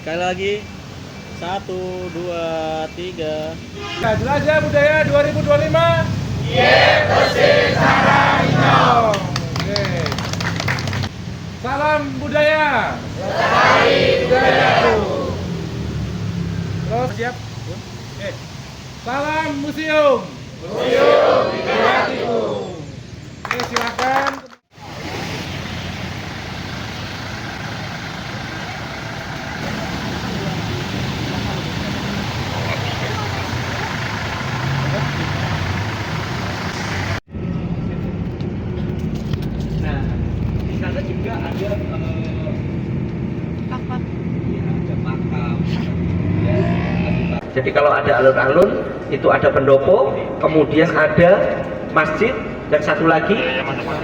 Sekali lagi. 1, 2, 3. Nah, Jelajah Budaya 2025. Bersih Sarang Hijau. Oke. Salam budaya. Lestari budayaku. Terus siap. Oke. Salam museum. Museum di hatiku. Oke, silakan. Nah, di sana juga ada Apa? ada makam. Ya. Jadi kalau ada alun-alun itu ada pendopo, kemudian ada masjid dan satu lagi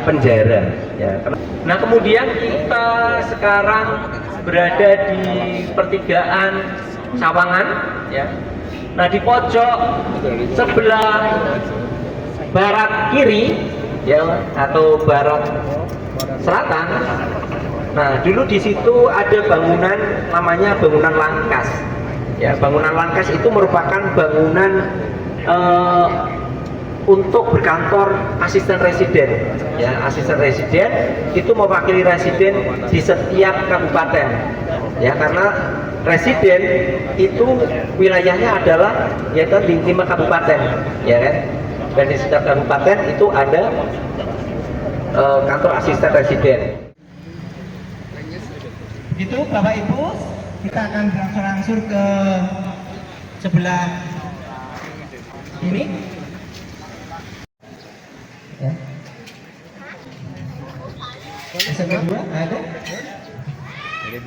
penjara. Ya. Nah kemudian kita sekarang berada di pertigaan Sawangan. Ya. Nah di pojok sebelah barat kiri ya atau barat selatan. Nah, dulu di situ ada bangunan namanya bangunan Langkas. Ya, bangunan Langkas itu merupakan bangunan untuk berkantor asisten residen. Ya, asisten residen itu mewakili residen di setiap kabupaten. Ya, karena residen itu wilayahnya adalah ya kan di 5 kabupaten, ya kan? Dan di setiap kabupaten itu ada kantor asisten residen. Itu Bapak Ibu, kita akan berangsur-angsur ke sebelah ini. Ya. Yang kedua ada. 55.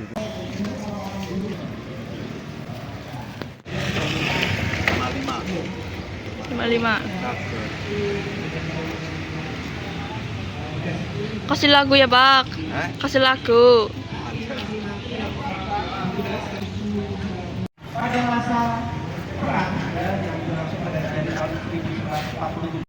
Kasih lagu ya, Pak. Kasih lagu. Pada masa perang yang berlangsung pada tahun 1940.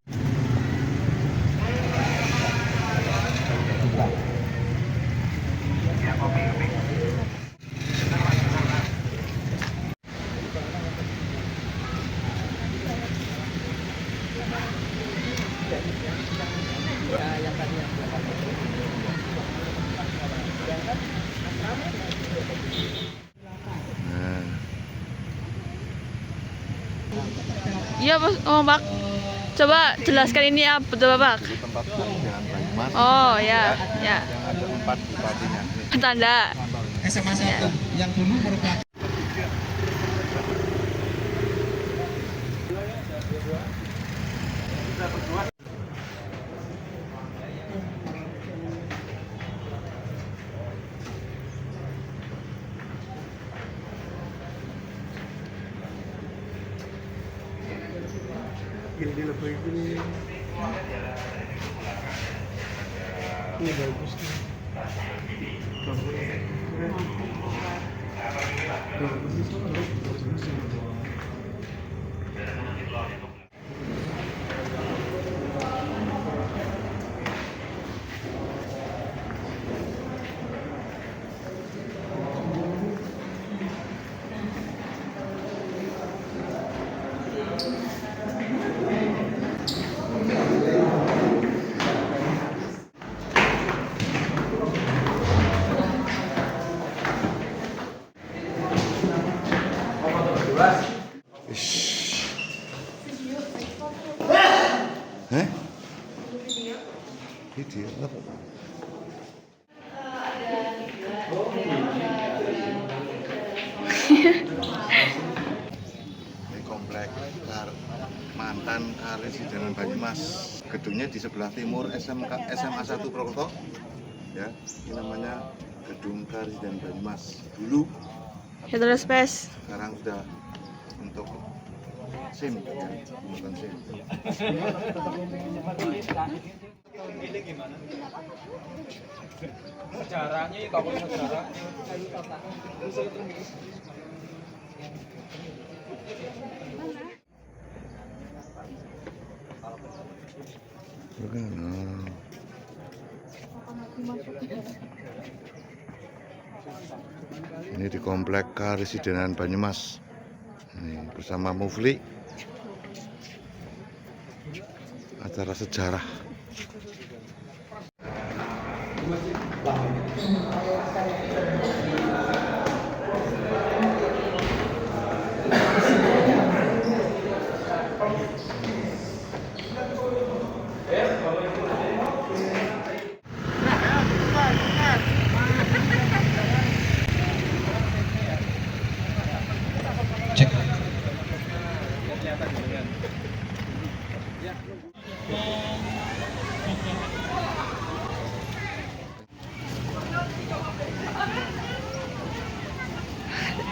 Iya, Pak. Coba jelaskan ini apa, coba, Pak. Tempat Jalan Banyumas. Oh, ya, ya. Yang ada 4 bupatinya. Tanda. SMA 1 yang dulu merupakan Ini lebih ini bagus nih. Hah? Video apa? Ini komplek mantan Karesidenan Banyumas. Gedungnya di sebelah timur SMA 1 Purwokerto. Ya, ini namanya Gedung Karesidenan Banyumas. Dulu Heterospace. sekarang sudah untuk SIM ya, bukan SIM. Sejarahnya kalau sejarah Bukan. Ini di Komplek Karesidenan Banyumas. Ini bersama Mufli. Acara sejarah.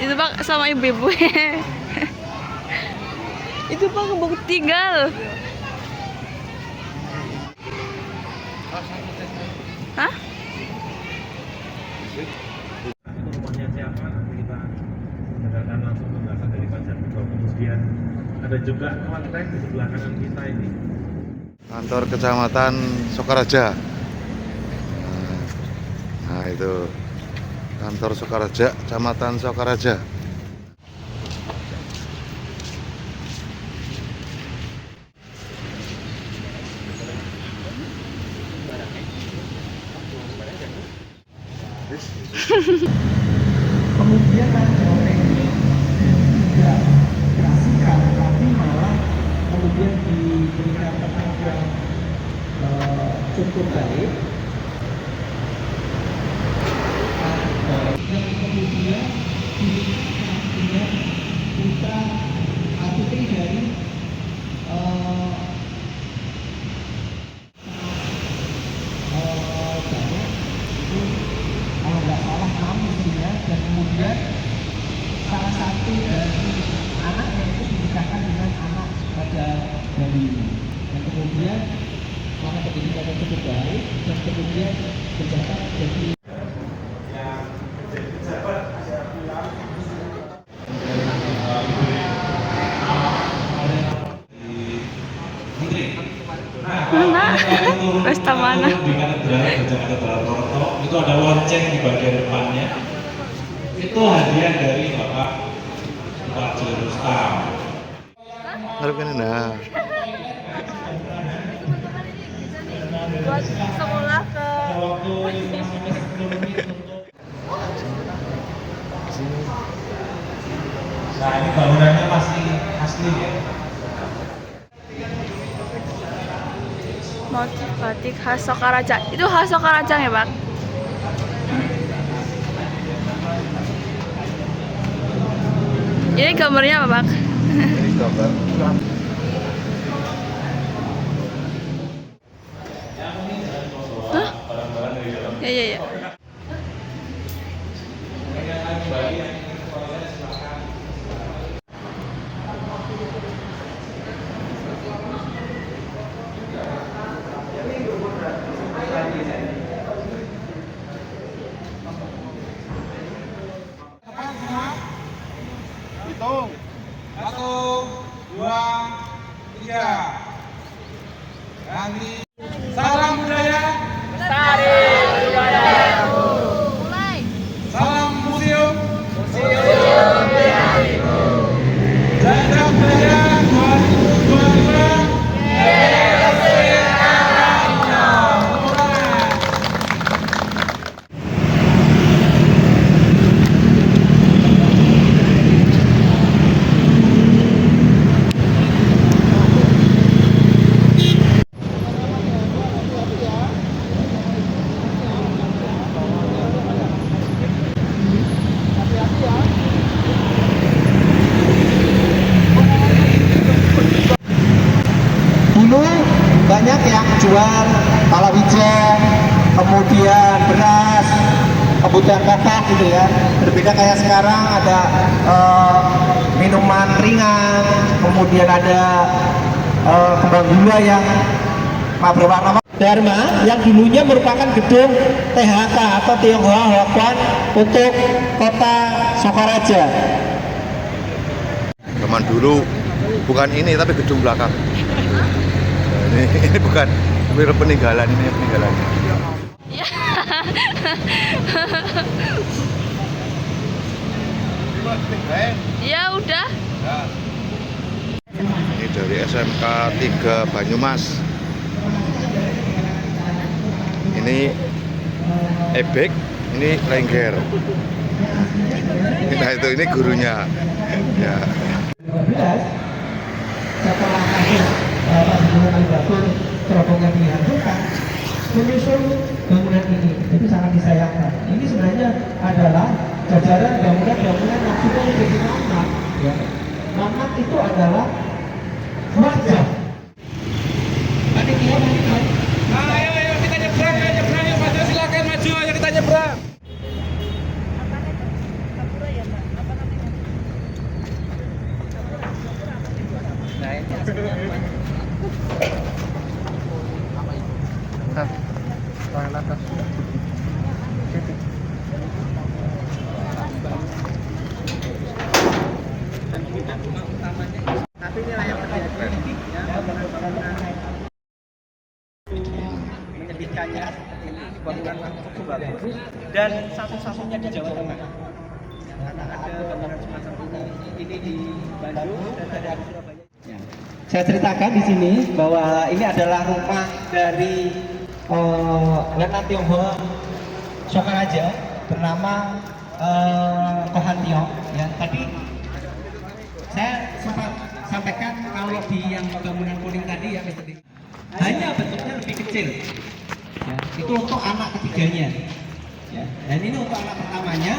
Itu Pak sama ibu-ibu. Itu Pak kebuk tinggal. Hah? Rumahnya siapa nanti kita mendengarkan langsung pembahasan dari Pak Jatmiko. Kemudian ada juga kelenteng di sebelah kanan kita ini. Kantor Kecamatan Sokaraja. Nah itu kantor Sokaraja, Kecamatan Sokaraja. Kemudian coreng tidak dikasihkan, tapi malah kemudian diberikan tenaga cukup baik. Dan kemudian diberikan kita ATP dari banyak itu kalau nggak salah 6 mestinya, dan kemudian salah satu dari anaknya itu dinikahkan dengan anak Raja Bali, dan kemudian karena pendidikannya cukup baik dan kemudian berjabat jadi Mana? Pesta mana? Di Katedral Gereja Katedral Purwokerto itu ada lonceng di bagian depannya. Itu hadiah dari Bapak Bupati Rustam. Ngarep kene nah. Buat sekolah ke Nah ini bangunannya masih asli ya. motif batik khas Sokaraja. Itu khas Sokaraja ya, Pak? Ini gambarnya apa, Pak? Ini gambar Hah? Ya, ya, ya. Hitung. 1, 2, 3. Ganti. Salam budaya. Salam museum. Jajak budaya 2025. dulu banyak yang jual palawija, kemudian beras, kebutuhan pokok gitu ya. Berbeda kayak sekarang ada minuman ringan, kemudian ada kembang gula yang berwarna Dharma yang dulunya merupakan gedung THK atau Tionghoa Harapan untuk kota Sokaraja. zaman dulu, bukan ini tapi gedung belakang. Nah, ini bukan peninggalan, ini peninggalan. Ya. Ya udah. Ini dari SMK 3 Banyumas. Ini ebek, ini lengger. Nah itu ini gurunya. Ya. 12 setelah kasus pembangunan Al-Batur terowongan dihancurkan, menyusul bangunan ini itu sangat disayangkan. Ini sebenarnya adalah jajaran bangunan-bangunan yang sudah menjadi landmark. Ya. Landmark itu adalah wajah. Panitia. Ayo kita nyebrang yuk maju, silakan maju, ayo kita nyebrang. Menyedihkannya bangunan cukup bagus dan satu-satunya di Jawa Tengah. Karena ada bangunan semacam ini di Bandung dan ada di Surabaya. Saya ceritakan di sini bahwa ini adalah rumah dari Letnan Tionghoa Sokaraja bernama Kohan Tiong. Ya, tadi saya sempat sampaikan kalau di yang bangunan kuning tadi ya Mr. D, hanya bentuknya lebih kecil. Ya, itu untuk anak ketiganya. Ya, dan ini untuk anak pertamanya,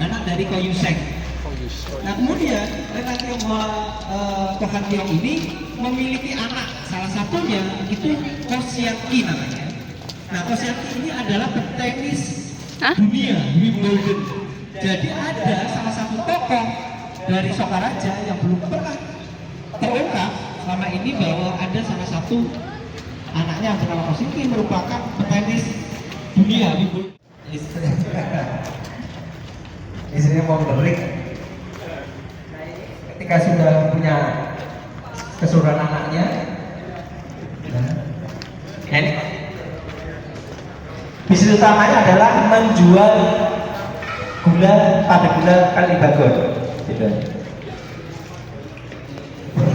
anak dari Koyuseng. Nah kemudian Letnan Tionghoa Kohan Tiong ini memiliki anak, salah satunya itu Ko Sian Ki namanya. Nah Ko Sian Ki ini adalah petenis dunia Wimbledon. Jadi ada salah satu tokoh dari Sokaraja yang belum pernah terungkap selama ini bahwa ada salah satu anaknya yang bernama Ko Sian Ki merupakan petenis dunia Wimbledon. Istrinya mau berik. Ketika sudah punya keseluruhan anaknya, bisnis utamanya adalah menjual gula pada gula Kalibagon. Gitu.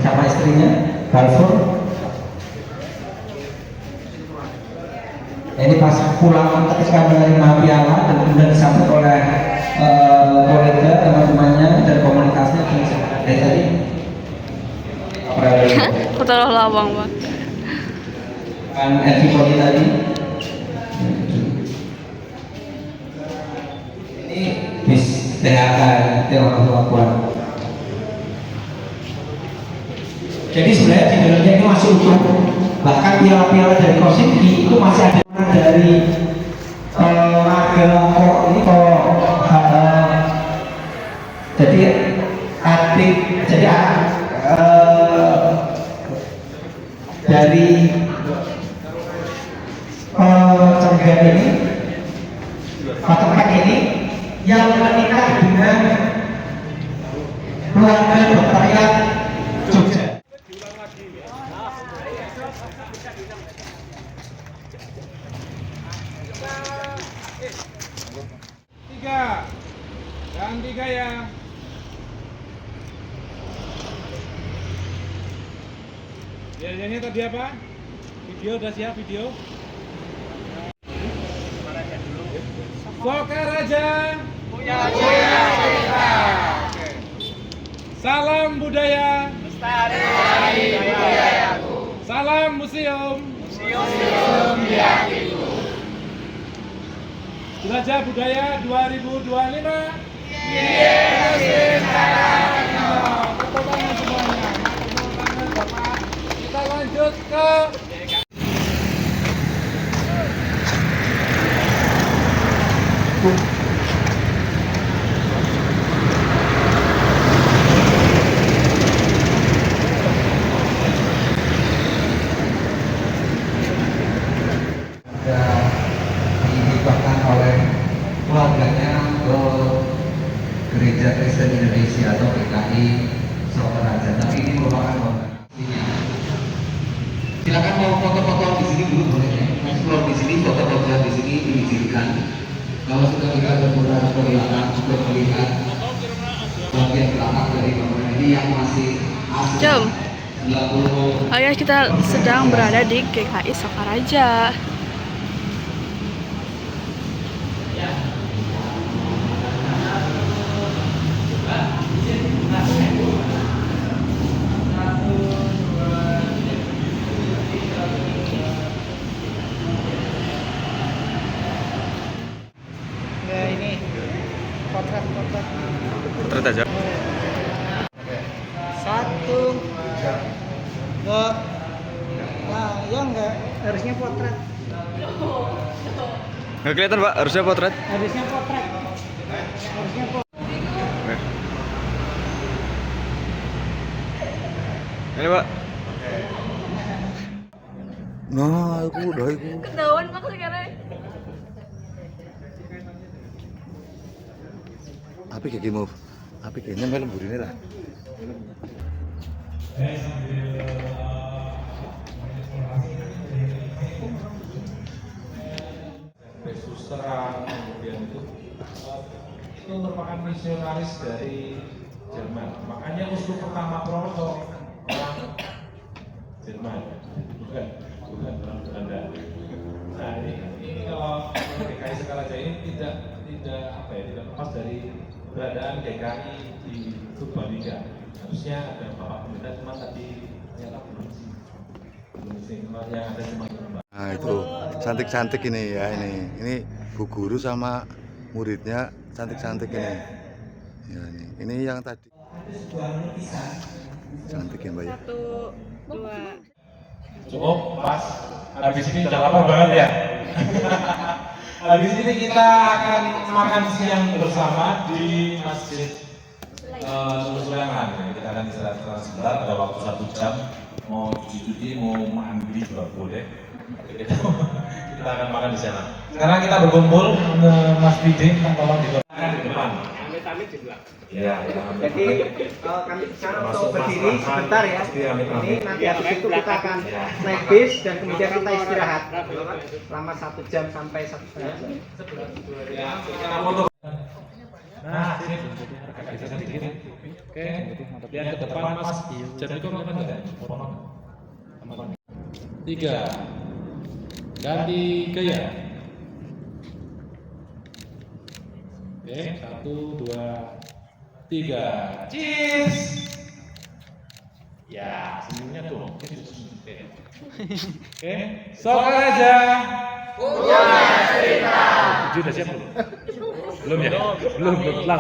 Sama istrinya, Balfour. Ini pas pulang ketika menerima piala dan kemudian disambut oleh kolega teman-temannya dan komunitasnya tadi Kota Lawang, Pak. kan everybody tadi ini bis THK orang tua kuat. Jadi sebenarnya di dalamnya itu masih utuh, bahkan piala-piala dari Ko Sian Ki itu masih ada dari warga ini jadi adik, jadi anak dari Cenggan ini, Patempat ini yang menikah dengan keluarga Dokter Jogja. Tiga ya. Biasanya tadi apa? Video udah siap video? Sokaraja punya cita. Salam budaya. Lestari budayaku. Salam museum. Museum di hatiku. Jelajah budaya 2025. Yeay, tepuk tangan semuanya. Tepuk tangan Bapak. Kita lanjut ke dihibahkan oleh keluarganya ke Gereja Kristen Indonesia atau GKI Sokaraja. Tapi ini merupakan donasinya. Silakan mau foto-foto di sini dulu boleh ya. Explore di sini, foto-foto di sini diizinkan. Kalau sudah kita berputar ke belakang, sudah melihat bagian belakang dari bangunan ini yang masih asli. Jom. Oh ya, kita sedang berada di GKI Sokaraja. Potret aja. Satu, dua, nah ya enggak, harusnya potret, Nggak kelihatan Pak, harusnya potret. harusnya potret, harusnya potret. Oke. Ini Pak. Nah, aku udah itu. Ketahuan Pak sekarang. Tapi kayak gini, tapi kayaknya malam burine lah. Susra, kemudian itu merupakan misionaris dari Jerman. Makanya uskup pertama Purwokerto orang Jerman, bukan orang Belanda. Nah ini kalau GKI Sokaraja ini tidak lepas dari keberadaan GKI di Purbalingga. Harusnya ada Bapak Pendeta, cuma tadi ternyata belum sih. Yang ada cuma Nah itu cantik-cantik ini ya ini Bu Guru sama muridnya cantik-cantik ini. Ya ini yang tadi. Cantik ya Mbak ya. 1, 2. cukup pas. Habis ini udah lapar banget ya. Habis ini kita akan makan siang bersama di Masjid Sulaiman. Kita akan istirahat sebentar, ada waktu 1 jam. Mau cuci-cuci, mau mandi juga boleh. Kita akan makan di sana. Sekarang kita berkumpul, Mas Biding, tolong di depan. Iya, Jadi kami sekarang untuk berdiri sebentar ya. Ini nanti habis itu kita akan naik bis dan kemudian kita istirahat selama 1 jam sampai 1,5 jam. Nah, sini. Bisa sedikit. Oke, lihat ke depan Mas. Jadi kok makan enggak? 3. Ganti gaya. Oke, 1, 2, 3. Cheers. Ya, senyumnya tuh. Oke, Sokaraja. Sudah siap belum? Belum ya? Belum. Ulang.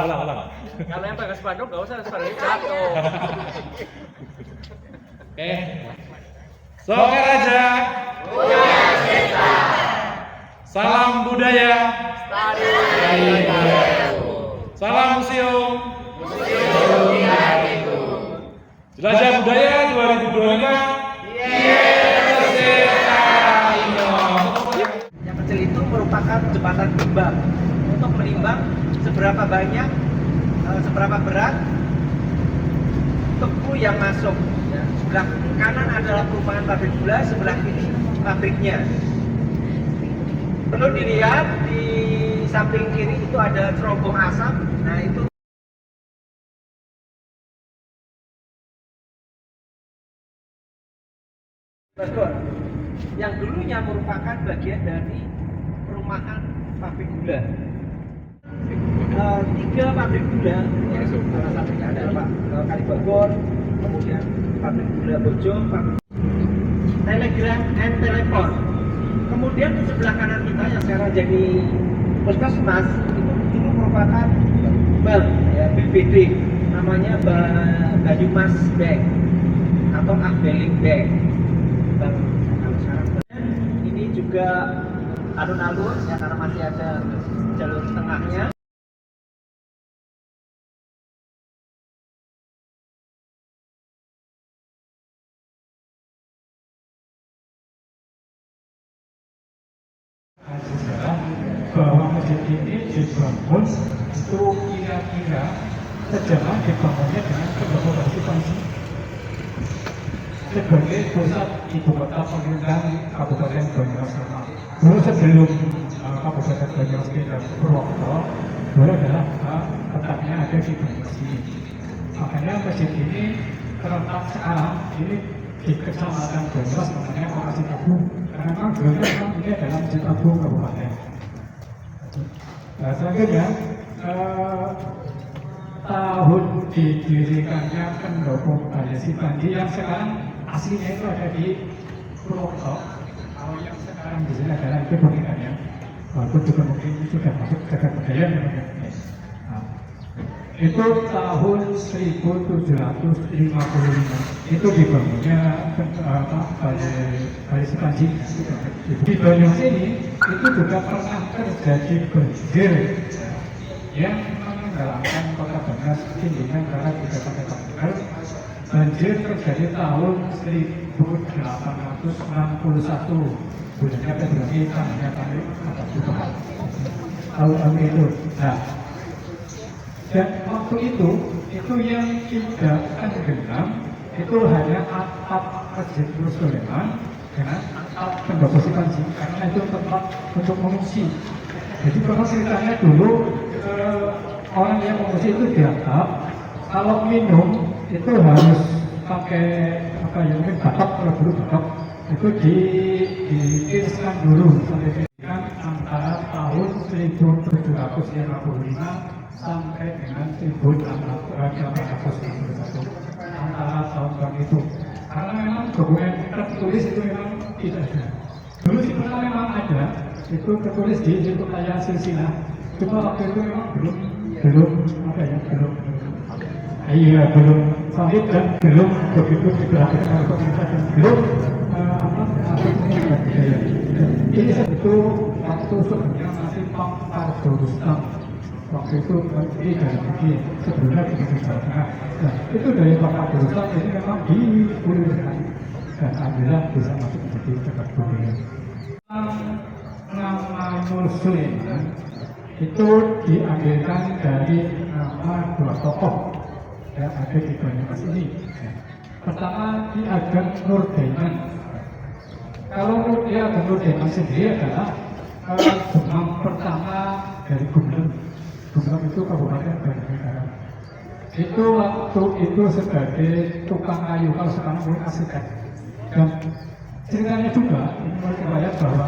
Kalau yang pakai spanduk nggak usah spanduk jatuh. Oke. Sokaraja. Salam budaya. Salam museum. Jelajah budaya 2025. Yang kecil itu merupakan jembatan timbang untuk menimbang seberapa banyak, seberapa berat tebu yang masuk. Ya, sebelah kanan adalah perumahan pabrik gula, sebelah kiri pabriknya. Perlu dilihat di samping kiri itu ada cerobong asap. Nah itu yang dulunya merupakan bagian dari perumahan pabrik gula. 3 pabrik gula, ya, salah satunya ada Pak Kalibagor, kemudian pabrik gula Bojo, telegram and telepon. Kemudian di sebelah kanan kita yang sekarang jadi puskesmas itu dulu merupakan bank, ya, BPD, namanya Banyumas Bank atau Afdeling Bank. Bank kalau sekarang ini juga alun-alun ya karena masih ada jalur tengahnya. Bahwa masjid ini dibangun itu kira-kira sejalan dibangunnya dengan kolaborasi Panji sebagai pusat ibu kota pemerintahan Kabupaten Banyumas Selatan. dulu sebelum Kabupaten Banyumas dan Purwokerto dulu adalah tempatnya ada di Banyumas ini. Makanya masjid ini terletak sekarang ini di Kecamatan Banyumas, namanya Masjid Agung. Karena memang dulunya memang ini adalah Masjid Agung Kabupaten. Nah, selanjutnya tahun didirikannya pendopo Bayesi Bandi yang sekarang aslinya itu ada di Purwokerto. Kalau yang sekarang di sini adalah itu pengirannya, walaupun juga mungkin sudah masuk cagar budaya namanya. Nah, itu tahun 1755 itu dibangunnya Bayesi Bandi. Di Banyumas ini itu juga pernah terjadi banjir yang menenggelamkan kota Banyumas tingginya antara 3 sampai 4 meter. Banjir terjadi tahun 1861, bulannya Februari, tanggalnya kali apa juga tahun itu. Nah, dan waktu itu yang tidak tenggelam itu hanya atap Masjid Nur Sulaiman dengan atap pendopo Sipanji, karena itu tempat untuk mengungsi. Jadi kalau ceritanya dulu orang yang mengungsi itu di atap, kalau minum itu harus pakai apa ya, mungkin batok, kalau dulu batok itu diiriskan dulu sampai dengan antara tahun 1755 sampai dengan 1861 antara tahun itu. Karena memang dokumen tertulis itu memang tidak ada. Dulu sih pernah memang ada, itu tertulis di situ kayak silsilah. Cuma waktu itu memang belum apa ya, belum valid dan belum begitu diperhatikan oleh pemerintah dan belum ini itu waktu sebenarnya masih Pak Pardo Rustam, waktu itu ini dari Bugis, sebelumnya di Jawa Tengah. Nah, itu dari Pak Pardo Rustam ini memang dipulihkan dan alhamdulillah bisa masuk menjadi cagar budaya. Nama Nur Sulaiman itu diambilkan dari nama dua tokoh yang ada di Banyumas ini. Pertama, Ki Ageng Nur Daiman. Kalau Ki Ageng Nur Daiman sendiri adalah demam pertama dari Gumlem. Gumlem itu Kabupaten Banjarnegara. Itu waktu itu sebagai tukang kayu, kalau sekarang mungkin arsitek. Dan ceritanya juga ini meriwayat bahwa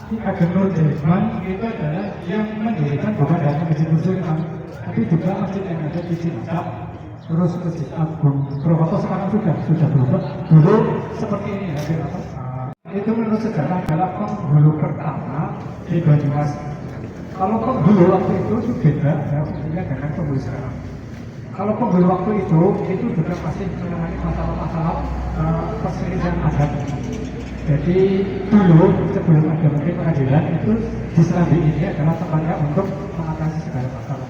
Ki Ageng Nur Daiman itu adalah yang mendirikan bukan hanya Masjid Nur Sulaiman, tapi juga masjid yang ada di Cilacap, terus Masjid Agung Purwokerto sekarang sudah berubah. Dulu seperti ini ya, itu menurut sejarah adalah penghulu pertama di Banyumas. Kalau penghulu waktu itu beda ya, fungsinya dengan penghulu sekarang. Kalau penghulu waktu itu juga pasti menangani masalah-masalah perselisihan adat. Jadi dulu sebelum ada mungkin pengadilan itu di Serambi ini adalah tempatnya untuk mengatasi segala masalah.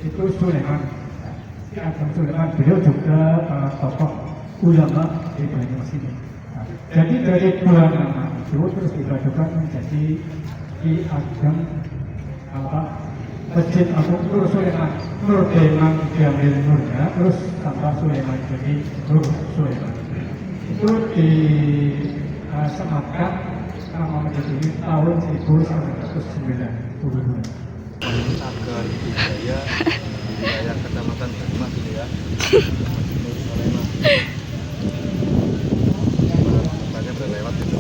Itu Sulaiman, Ki Ageng Sulaiman, beliau juga tokoh ulama di Banyumas ini. Jadi dari dua nama itu terus dibadukan menjadi Ki Ageng Masjid Agung Nur Sulaiman. Nur Daiman diambil Nurnya, terus tambah Sulaiman jadi Nur Sulaiman. Itu disematkan nama masjid ini tahun 1992. Cagar budaya di wilayah Kecamatan Banyumas ini ya. Banyak berlewat itu.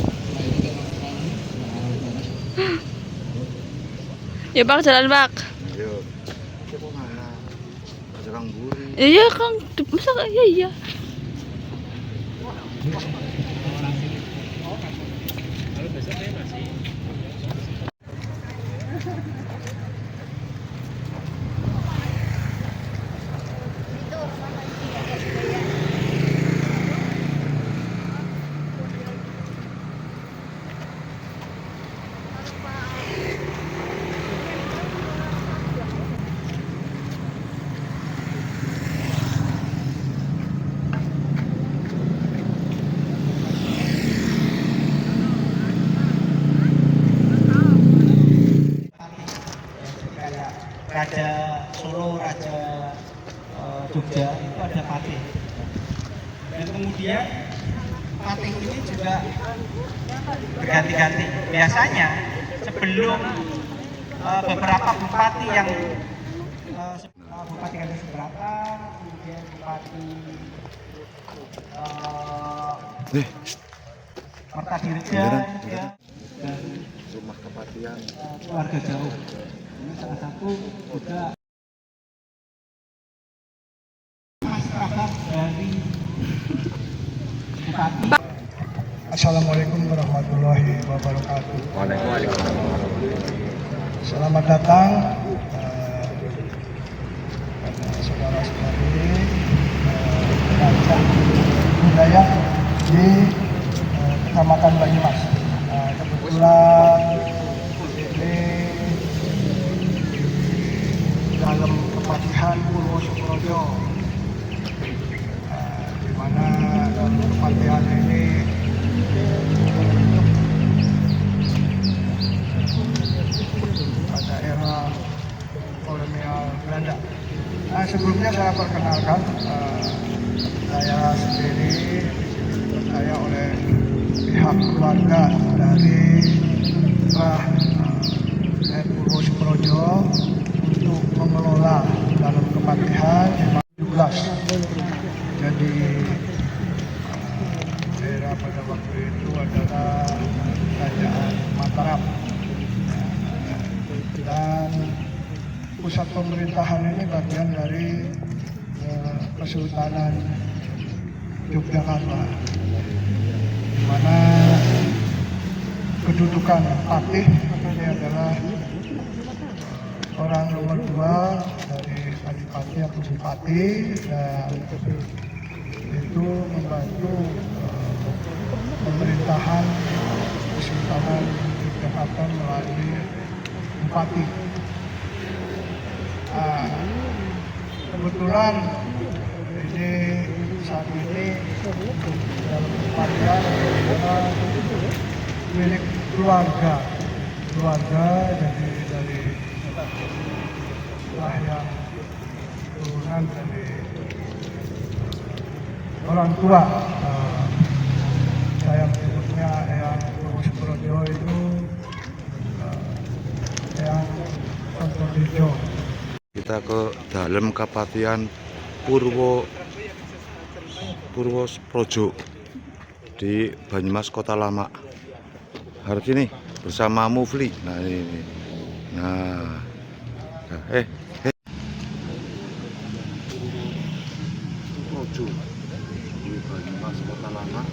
Ya Bang, jalan Bang. Ayo. Kita mana? Ada Kang Buri. Iya Kang, masa iya. Raja Solo, Raja Jogja itu ada patih. Dan kemudian Pati ini juga berganti-ganti. Biasanya sebelum beberapa bupati yang Bupati Kalimantan Selatan, kemudian Bupati Mertadirja, ya, dan Rumah kepatian keluarga jauh. Ini salah satu juga masyarakat dari Bupati. Assalamualaikum warahmatullahi wabarakatuh. Waalaikumsalam. Selamat datang saudara-saudari perancang budaya di Kecamatan Banyumas. Kebetulan ini dalam kepatihan Purwo Sukorojo, di mana dalam kepatihan ini pada era kolonial Belanda. Sebelumnya saya perkenalkan, saya sendiri dipercaya oleh pihak keluarga dari Purwo Sukorojo untuk mengelola dalam kepatihan 17. Jadi daerah pada waktu itu adalah Kerajaan Mataram, dan pusat pemerintahan ini bagian dari Kesultanan Yogyakarta, di mana kedudukan patih ini adalah orang nomor 2 dari adipati atau bupati, dan itu membantu pemerintahan Kesultanan Yogyakarta melalui bupati. Kebetulan ini saat ini dalam kepatihan adalah milik keluarga, jadi dari yang turunan dari orang tua. Saya menyebutnya Eyang Purwo Sukorojo itu Eyang Sukorojo. kita ke dalam kepatihan Purwo Sukorojo di Banyumas Kota Lama. Hari ini bersama Mufli. Nah ini. Nah. Sukorojo di Banyumas Kota Lama.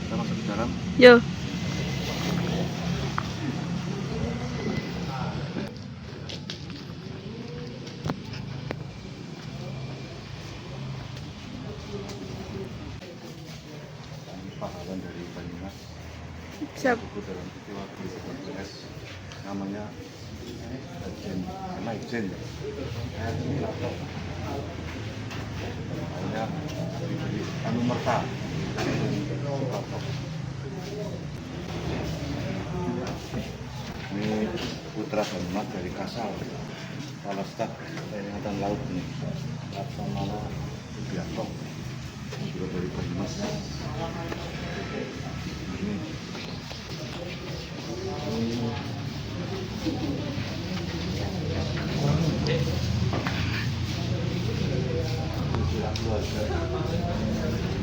Kita masuk ke dalam. Yo. Pahlawan dari Banyumas. Siap. Dalam peristiwa BPS namanya Ijen. Namanya diberi Anumerta. Ini putra Banyumas dari Kasal, Kepala Staf TNI Angkatan Laut nih, Laksamana Subianto, juga dari Banyumas.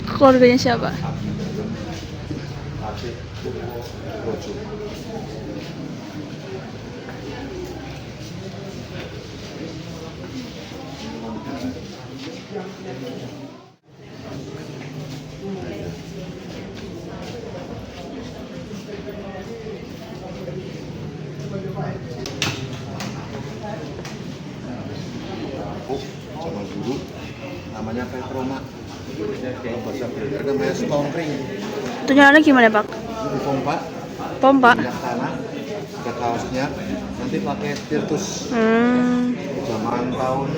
Keluarganya siapa? Zaman dulu namanya Petroma, kalau bahasa Belanda namanya stone ring. Itu nyalanya gimana, Pak? Di Pompa. minyak tanah, ada kaosnya, nanti pakai spiritus. Zaman tahun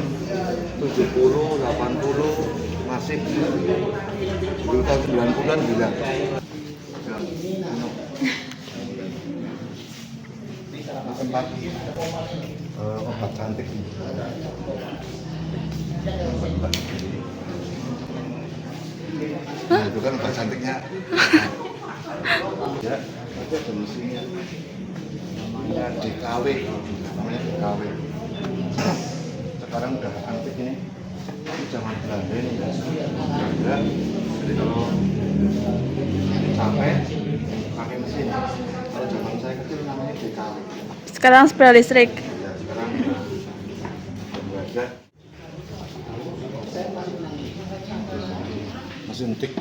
70, 80 masih dulu tahun 90-an bilang. Tempat obat cantik. itu kan Mbak cantiknya. Ya, nanti ada mesinnya. Namanya DKW. Sekarang udah antik ini. Ini zaman Belanda ini ya. Belanda. Jadi kalau sampai pakai mesin. Kalau zaman saya kecil namanya DKW. Sekarang sepeda listrik. Ya, sekarang udah ada. Mesin tik.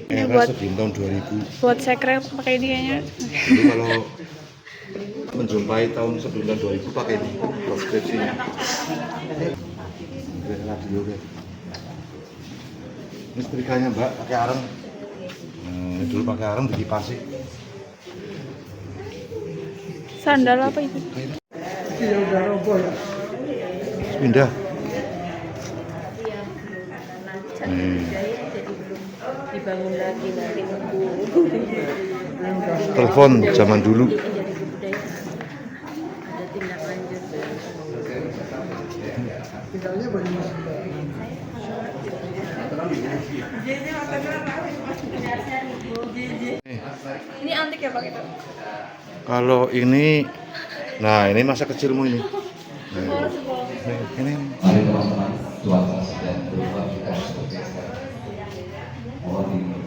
Ini Era buat- sebelum tahun 2000. Buat sekret pakai ini kayaknya. Dulu kalau menjumpai tahun sebelum tahun 2000 pakai ini deskripsinya. Radio deh. Ini setrikanya Mbak pakai areng. Dulu pakai areng dikipasi. Sandal apa itu? Iya udah roboh ya. Pindah. Dibangun lagi nanti nunggu. Telepon zaman dulu. Jadi budaya ada tindak lanjut. Tinggalnya Banyumas. Ini antik ya Pak itu? Kalau ini, nah ini masa kecilmu ini. Nah, ini. Mari teman-teman, cuaca sedang berubah, kita harus bergeser. Mohon diminum.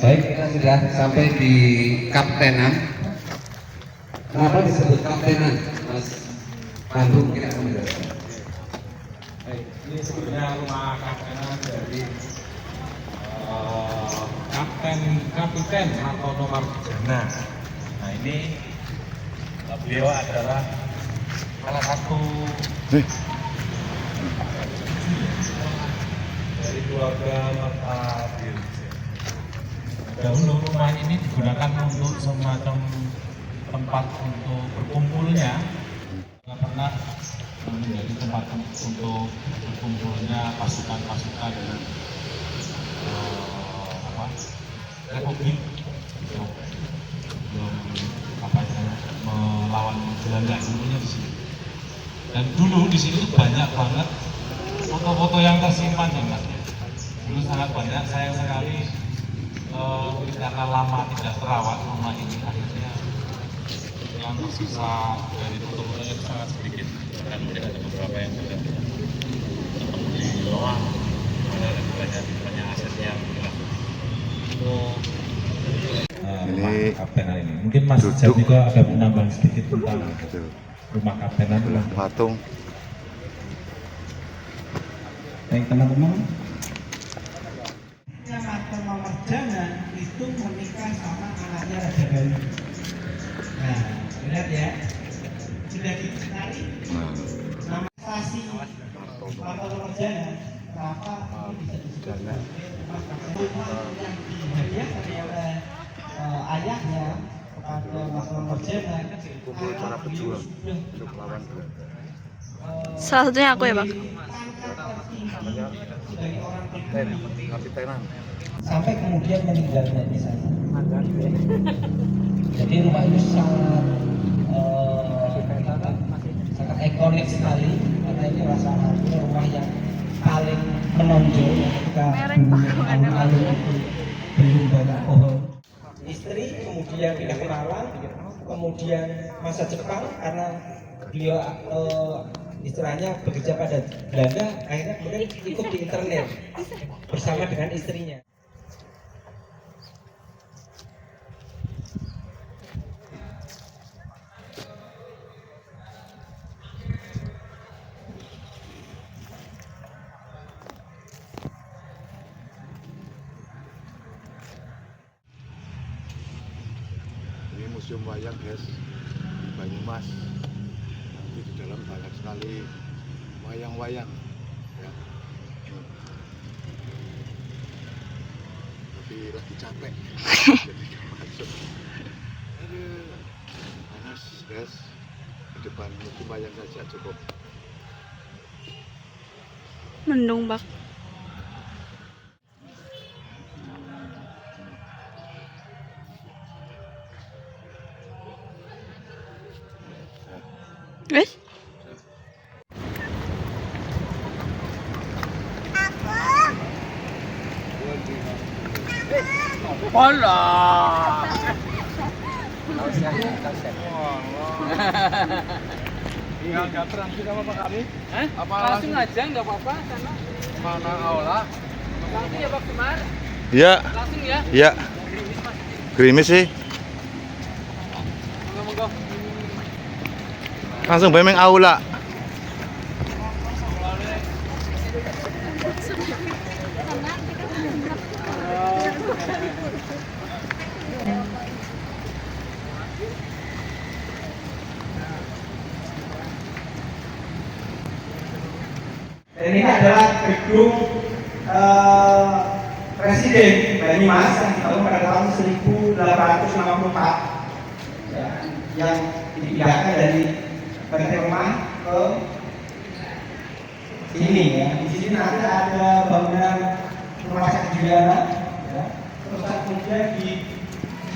Baik, kita sudah sampai di Kaptenan. Kenapa disebut Kaptenan, Mas Pandu? Mungkin akan menjelaskan. Baik, ini sebenarnya rumah kaptenan dari kapten atau nomor Jana. Nah ini beliau adalah salah satu dari keluarga Marta Dirjen. Dahulu rumah ini digunakan untuk semacam tempat untuk berkumpulnya, nggak pernah menjadi tempat untuk berkumpulnya pasukan-pasukan Republik untuk melawan Belanda dulunya di sini. Dan dulu di sini banyak banget foto-foto yang tersimpan ya Mas. Dulu sangat banyak, sayang sekali karena lama tidak terawat rumah ini, akhirnya yang tersisa dari foto-fotonya itu sangat sedikit. Dan mungkin ada beberapa yang sudah di bawah, ada banyak aset yang hilang. Rumah kaptenan ini. Mungkin Mas Jat juga ada menambah sedikit tentang rumah kaptenan. Patung. Baik teman-teman. Marta Nomor Jana itu menikah sama anaknya Raja Bali. Nah, lihat ya, sudah dicari nama stasi Marta Nomor Jana. Kenapa ini bisa disebut rumah yang dihadiahkan oleh ayahnya kepada Mas Nomor Jana. Kumpul para pejuang untuk melawan Salah satunya aku ya Pak. kapitenan. Sampai kemudian meninggalnya di sana. Jadi rumah itu sangat sangat ikonik sekali karena ini rasanya rumah yang paling menonjol ketika alun-alun itu belum banyak pohon. Istri kemudian pindah ke Malang, kemudian masa Jepang karena beliau istilahnya bekerja pada Belanda, akhirnya kemudian ikut di internet bersama dengan istrinya. Ini museum wayang guys, Banyumas. Nanti di dalam banyak sekali wayang-wayang. Ya. Tapi lagi capek, jadi nggak masuk. Aduh, panas guys. Di depan museum wayang saja cukup. Mendung bak. Wes? Langsung aja nggak apa-apa sana. Mana aula? Langsung ya Pak Semar. Ya, Langsung ya. ya. Gerimis sih. Monggo. Langsung bemeng aula. Dan ini adalah gedung Presiden Banyumas yang dibangun pada tahun 1854 ya, yang dipindahkan dari Banterman ke sini ya. Di sini nanti ada bangunan rumah sakit Juliana ya. Terus kemudian di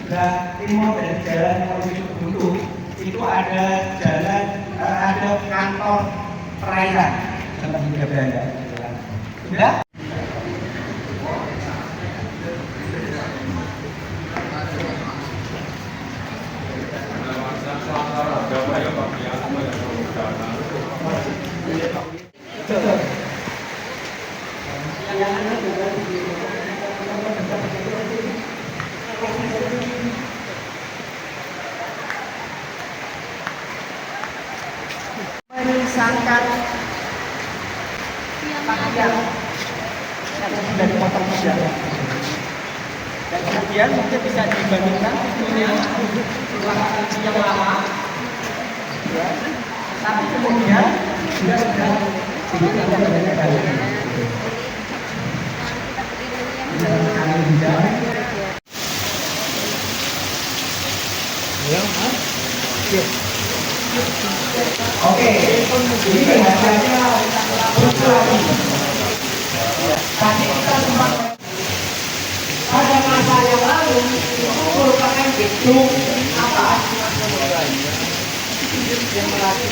sebelah timur dari jalan yang menuju ke Buntu itu ada jalan ada kantor perairan tempat Hindia Belanda. Sudah? Menyisangkan pakaian yang sudah dipotong muda. Dan kemudian mungkin bisa dibandingkan pintunya yang lama, ya. Tapi kemudian sudah diberikan banyak kali. Oke, ini harganya berlari. Tadi kita sempat pada masa yang lalu itu merupakan gedung apa? Yang melatih